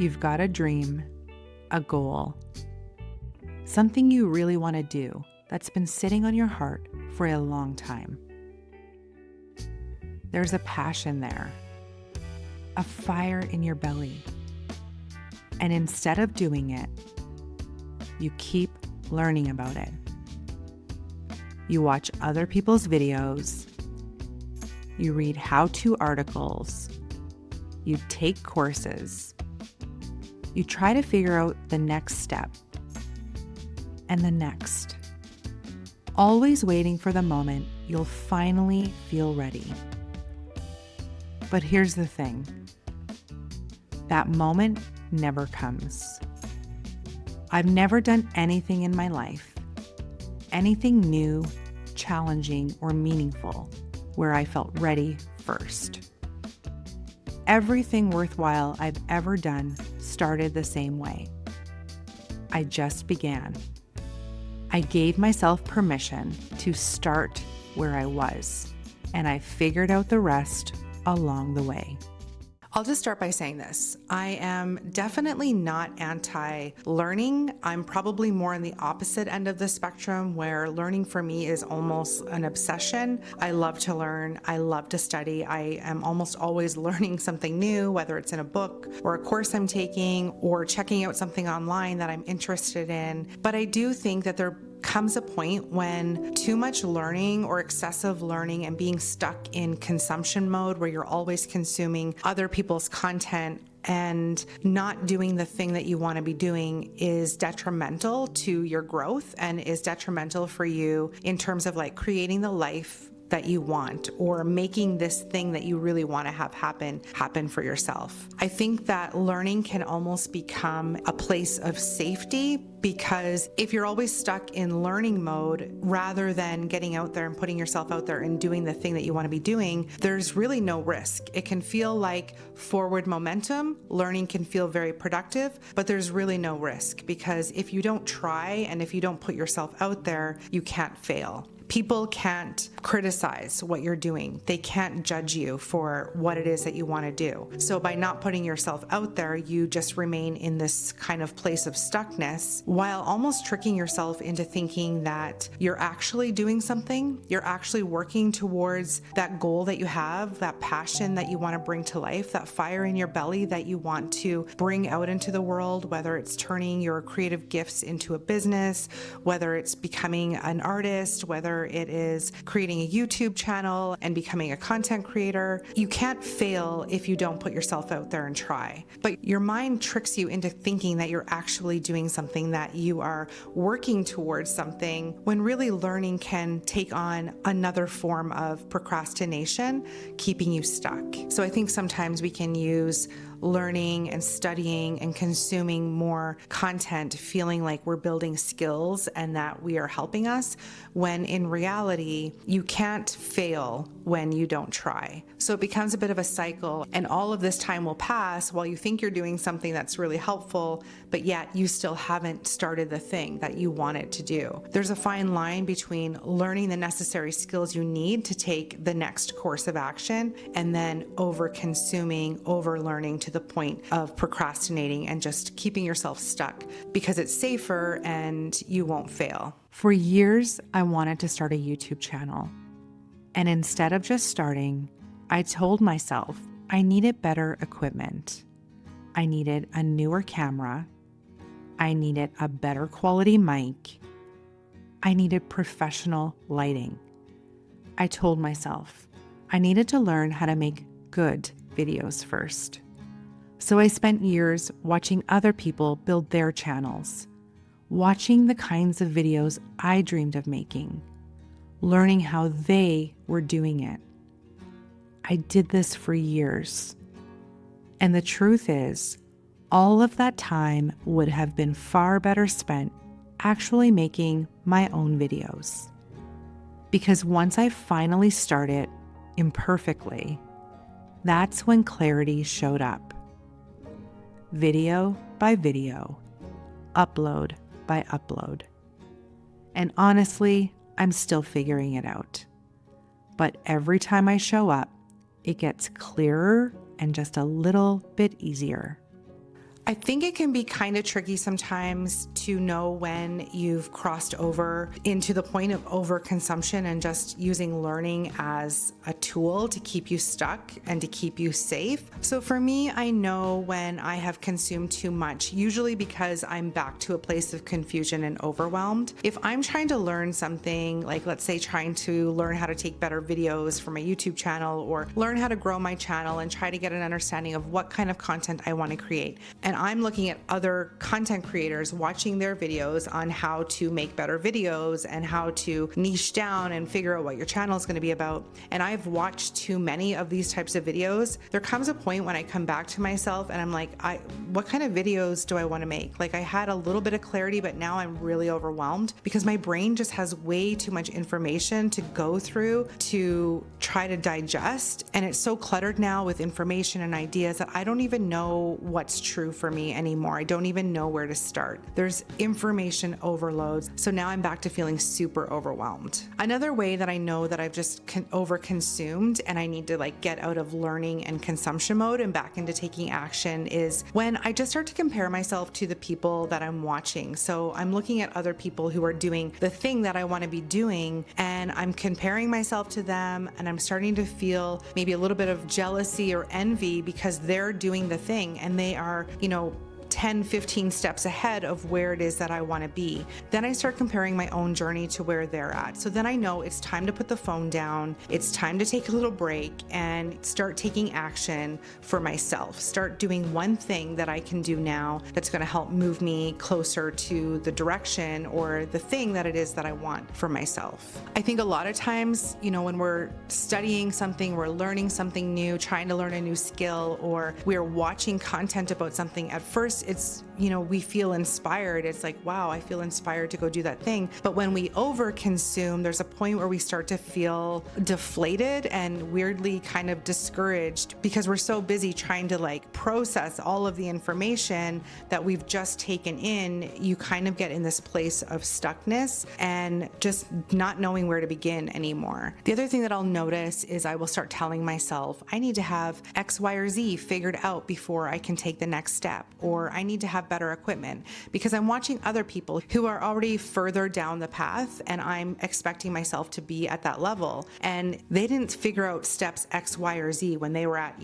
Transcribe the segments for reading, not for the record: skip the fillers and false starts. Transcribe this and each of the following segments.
You've got a dream, a goal, something you really want to do that's been sitting on your heart for a long time. There's a passion there, a fire in your belly. And instead of doing it, you keep learning about it. You watch other people's videos, you read how-to articles, you take courses, you try to figure out the next step and the next, always waiting for the moment you'll finally feel ready. But here's the thing, that moment never comes. I've never done anything in my life, anything new, challenging, or meaningful, where I felt ready first. Everything worthwhile I've ever done started the same way. I just began. I gave myself permission to start where I was, and I figured out the rest along the way. I'll just start by saying this. I am definitely not anti-learning. I'm probably more on the opposite end of the spectrum, where learning for me is almost an obsession. I love to learn. I love to study. I am almost always learning something new, whether it's in a book or a course I'm taking or checking out something online that I'm interested in. But I do think that there comes a point when too much learning or excessive learning and being stuck in consumption mode, where you're always consuming other people's content and not doing the thing that you want to be doing, is detrimental to your growth and is detrimental for you in terms of like creating the life that you want or making this thing that you really want to have happen for yourself. I think that learning can almost become a place of safety, because if you're always stuck in learning mode rather than getting out there and putting yourself out there and doing the thing that you want to be doing, there's really no risk. It can feel like forward momentum. Learning can feel very productive, but there's really no risk, because if you don't try and if you don't put yourself out there, you can't fail. People can't criticize what you're doing. They can't judge you for what it is that you want to do. So by not putting yourself out there, you just remain in this kind of place of stuckness, while almost tricking yourself into thinking that you're actually doing something. You're actually working towards that goal that you have, that passion that you want to bring to life, that fire in your belly that you want to bring out into the world, whether it's turning your creative gifts into a business, whether it's becoming an artist, whether it is creating a YouTube channel and becoming a content creator. You can't fail if you don't put yourself out there and try. But your mind tricks you into thinking that you're actually doing something, that you are working towards something, when really learning can take on another form of procrastination, keeping you stuck. So I think sometimes we can use learning and studying and consuming more content feeling like we're building skills and that we are helping us, when in reality, you can't fail when you don't try. So it becomes a bit of a cycle, and all of this time will pass while you think you're doing something that's really helpful, but yet you still haven't started the thing that you wanted to do. There's a fine line between learning the necessary skills you need to take the next course of action and then over-consuming, over-learning to the point of procrastinating and just keeping yourself stuck because it's safer and you won't fail. For years, I wanted to start a YouTube channel. And instead of just starting, I told myself I needed better equipment. I needed a newer camera. I needed a better quality mic. I needed professional lighting. I told myself I needed to learn how to make good videos first. So I spent years watching other people build their channels, watching the kinds of videos I dreamed of making, learning how they were doing it. I did this for years. And the truth is, all of that time would have been far better spent actually making my own videos. Because once I finally started imperfectly, that's when clarity showed up. Video by video, upload by upload. And honestly, I'm still figuring it out. But every time I show up, it gets clearer and just a little bit easier. I think it can be kind of tricky sometimes to know when you've crossed over into the point of overconsumption and just using learning as a tool to keep you stuck and to keep you safe. So for me, I know when I have consumed too much, usually because I'm back to a place of confusion and overwhelmed. If I'm trying to learn something, like let's say trying to learn how to take better videos for my YouTube channel or learn how to grow my channel and try to get an understanding of what kind of content I want to create. And I'm looking at other content creators, watching their videos on how to make better videos and how to niche down and figure out what your channel is going to be about. And I've watched too many of these types of videos. There comes a point when I come back to myself and I'm like, what kind of videos do I want to make? Like I had a little bit of clarity, but now I'm really overwhelmed because my brain just has way too much information to go through to try to digest. And it's so cluttered now with information and ideas that I don't even know what's true for me anymore. I don't even know where to start. There's information overloads. So now I'm back to feeling super overwhelmed. Another way that I know that I've just overconsumed and I need to like get out of learning and consumption mode and back into taking action is when I just start to compare myself to the people that I'm watching. So I'm looking at other people who are doing the thing that I want to be doing and I'm comparing myself to them and I'm starting to feel maybe a little bit of jealousy or envy because they're doing the thing and they are, 10, 15 steps ahead of where it is that I want to be. Then I start comparing my own journey to where they're at. So then I know it's time to put the phone down. It's time to take a little break and start taking action for myself. Start doing one thing that I can do now that's going to help move me closer to the direction or the thing that it is that I want for myself. I think a lot of times, when we're studying something, we're learning something new, trying to learn a new skill, or we're watching content about something, at first it's, we feel inspired. It's like, wow, I feel inspired to go do that thing. But when we overconsume, there's a point where we start to feel deflated and weirdly kind of discouraged because we're so busy trying to like process all of the information that we've just taken in. You kind of get in this place of stuckness and just not knowing where to begin anymore. The other thing that I'll notice is I will start telling myself, I need to have X, Y, or Z figured out before I can take the next step, or I need to have better equipment because I'm watching other people who are already further down the path and I'm expecting myself to be at that level. And they didn't figure out steps X, Y, or Z when they were at,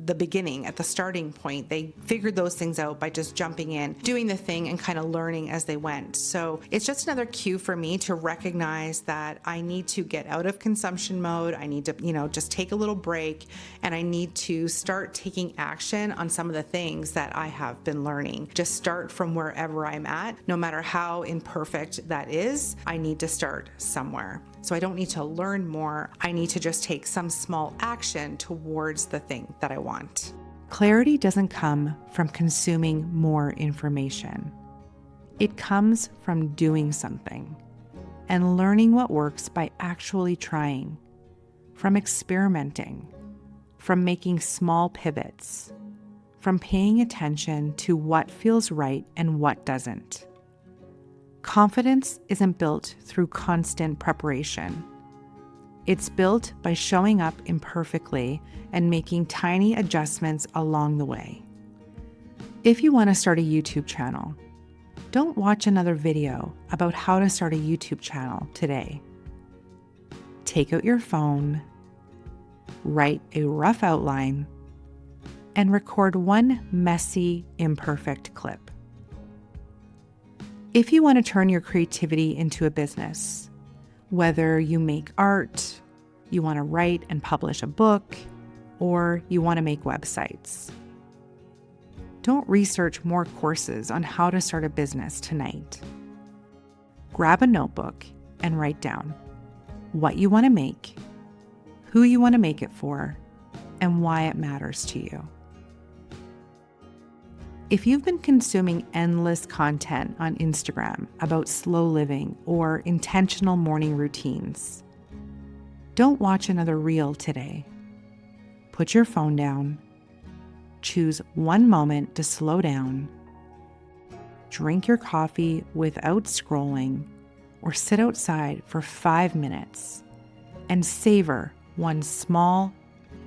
the beginning, at the starting point. They figured those things out by just jumping in, doing the thing and kind of learning as they went. So it's just another cue for me to recognize that I need to get out of consumption mode. I need to, just take a little break and I need to start taking action on some of the things that I have been learning. Just start from wherever I'm at, no matter how imperfect that is. I need to start somewhere. So I don't need to learn more. I need to just take some small action towards the thing that I want. Clarity doesn't come from consuming more information. It comes from doing something and learning what works by actually trying, from experimenting, from making small pivots, from paying attention to what feels right and what doesn't. Confidence isn't built through constant preparation. It's built by showing up imperfectly and making tiny adjustments along the way. If you want to start a YouTube channel, don't watch another video about how to start a YouTube channel today. Take out your phone, write a rough outline, and record one messy, imperfect clip. If you want to turn your creativity into a business, whether you make art, you want to write and publish a book, or you want to make websites, don't research more courses on how to start a business tonight. Grab a notebook and write down what you want to make, who you want to make it for, and why it matters to you. If you've been consuming endless content on Instagram about slow living or intentional morning routines, don't watch another reel today. Put your phone down, choose one moment to slow down, drink your coffee without scrolling, or sit outside for 5 minutes and savor one small,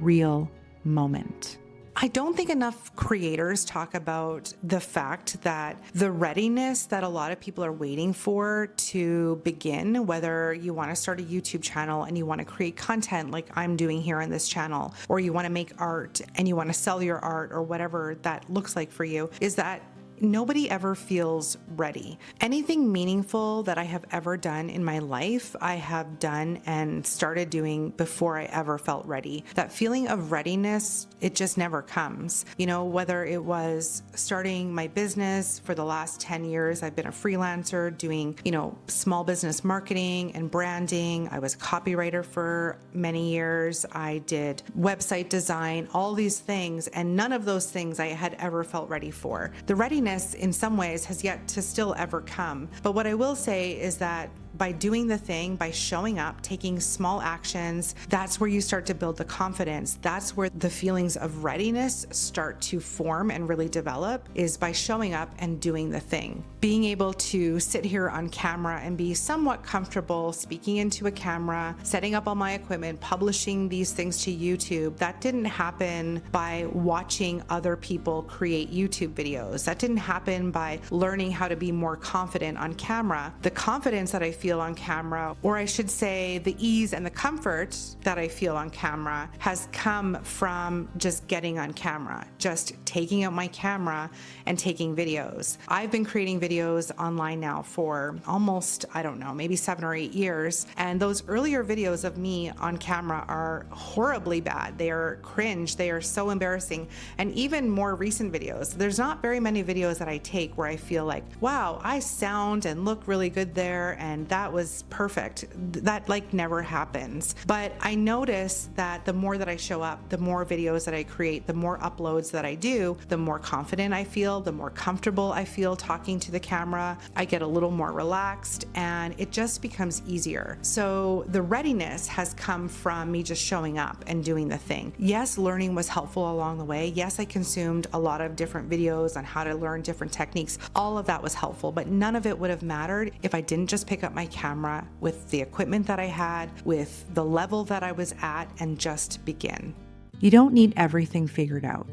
real moment. I don't think enough creators talk about the fact that the readiness that a lot of people are waiting for to begin, whether you want to start a YouTube channel and you want to create content like I'm doing here on this channel, or you want to make art and you want to sell your art, or whatever that looks like for you, is that nobody ever feels ready. Anything meaningful that I have ever done in my life, I have done and started doing before I ever felt ready. That feeling of readiness, it just never comes. You know, whether it was starting my business for the last 10 years, I've been a freelancer doing, small business marketing and branding. I was a copywriter for many years. I did website design, all these things, and none of those things I had ever felt ready for. The readiness in some ways has yet to still ever come. But what I will say is that by doing the thing, by showing up, taking small actions, that's where you start to build the confidence. That's where the feelings of readiness start to form and really develop, is by showing up and doing the thing. Being able to sit here on camera and be somewhat comfortable speaking into a camera, setting up all my equipment, publishing these things to YouTube, that didn't happen by watching other people create YouTube videos. That didn't happen by learning how to be more confident on camera. The confidence that I feel on camera, or I should say the ease and the comfort that I feel on camera, has come from just getting on camera, just taking out my camera and taking videos. I've been creating videos online now for almost, maybe 7 or 8 years. And those earlier videos of me on camera are horribly bad. They are cringe. They are so embarrassing. And even more recent videos, there's not very many videos that I take where I feel like, wow, I sound and look really good there, and that was perfect. That never happens. But I notice that the more that I show up, the more videos that I create, the more uploads that I do, the more confident I feel, the more comfortable I feel talking to the camera. I get a little more relaxed and it just becomes easier. So the readiness has come from me just showing up and doing the thing. Yes, learning was helpful along the way. Yes, I consumed a lot of different videos on how to learn different techniques. All of that was helpful, but none of it would have mattered if I didn't just pick up my camera with the equipment that I had, with the level that I was at, and just begin. You don't need everything figured out.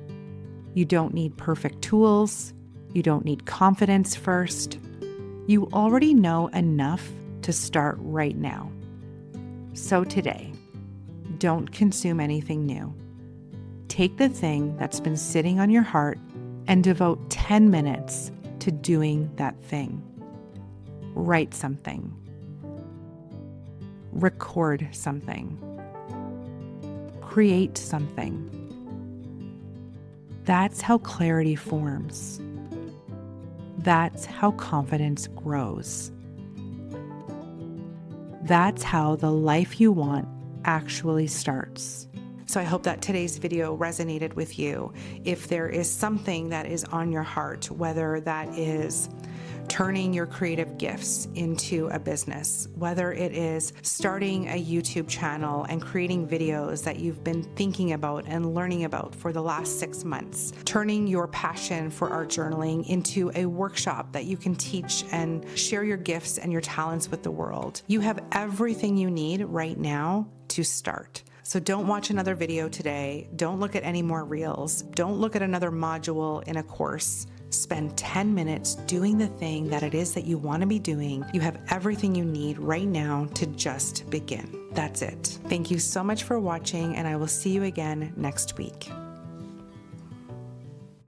You don't need perfect tools. You don't need confidence first. You already know enough to start right now. So today, don't consume anything new. Take the thing that's been sitting on your heart and devote 10 minutes to doing that thing. Write something. Record something. Create something. That's how clarity forms. That's how confidence grows. That's how the life you want actually starts. So I hope that today's video resonated with you. If there is something that is on your heart, whether that is turning your creative gifts into a business, whether it is starting a YouTube channel and creating videos that you've been thinking about and learning about for the last 6 months, turning your passion for art journaling into a workshop that you can teach and share your gifts and your talents with the world. You have everything you need right now to start. So don't watch another video today. Don't look at any more reels. Don't look at another module in a course. Spend 10 minutes doing the thing that it is that you want to be doing. You have everything you need right now to just begin. That's it. Thank you so much for watching, and I will see you again next week.